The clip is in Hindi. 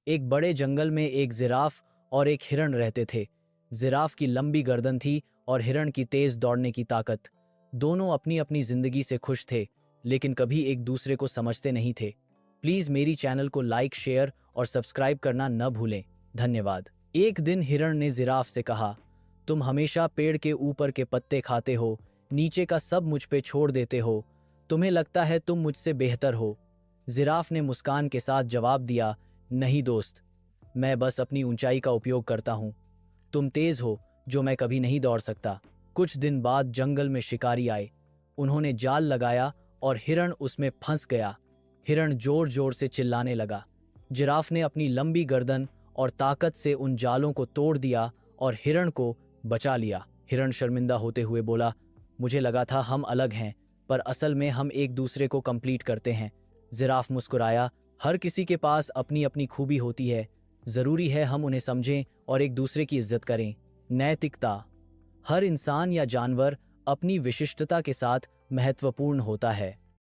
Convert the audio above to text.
एक बड़े जंगल में एक जिराफ और एक हिरण रहते थे। जिराफ की लंबी गर्दन थी और हिरण की तेज दौड़ने की ताकत। दोनों अपनी अपनी जिंदगी से खुश थे, लेकिन कभी एक दूसरे को समझते नहीं थे। प्लीज मेरी चैनल को लाइक, शेयर और सब्सक्राइब करना न भूलें। धन्यवाद। एक दिन हिरण ने जिराफ से कहा, तुम हमेशा पेड़ के ऊपर के पत्ते खाते हो, नीचे का सब मुझ पे छोड़ देते हो। तुम्हें लगता है तुम मुझसे बेहतर हो। जिराफ ने मुस्कान के साथ जवाब दिया, नहीं दोस्त, मैं बस अपनी ऊंचाई का उपयोग करता हूँ। तुम तेज हो जो मैं कभी नहीं दौड़ सकता। कुछ दिन बाद जंगल में शिकारी आए। उन्होंने जाल लगाया और हिरण उसमें फंस गया। हिरण जोर जोर से चिल्लाने लगा। जिराफ ने अपनी लंबी गर्दन और ताकत से उन जालों को तोड़ दिया और हिरण को बचा लिया। हिरण शर्मिंदा होते हुए बोला, मुझे लगा था हम अलग हैं, पर असल में हम एक दूसरे को कंप्लीट करते हैं। जिराफ मुस्कुराया, हर किसी के पास अपनी अपनी खूबी होती है, जरूरी है हम उन्हें समझें और एक दूसरे की इज्जत करें। नैतिकता, हर इंसान या जानवर अपनी विशिष्टता के साथ महत्वपूर्ण होता है।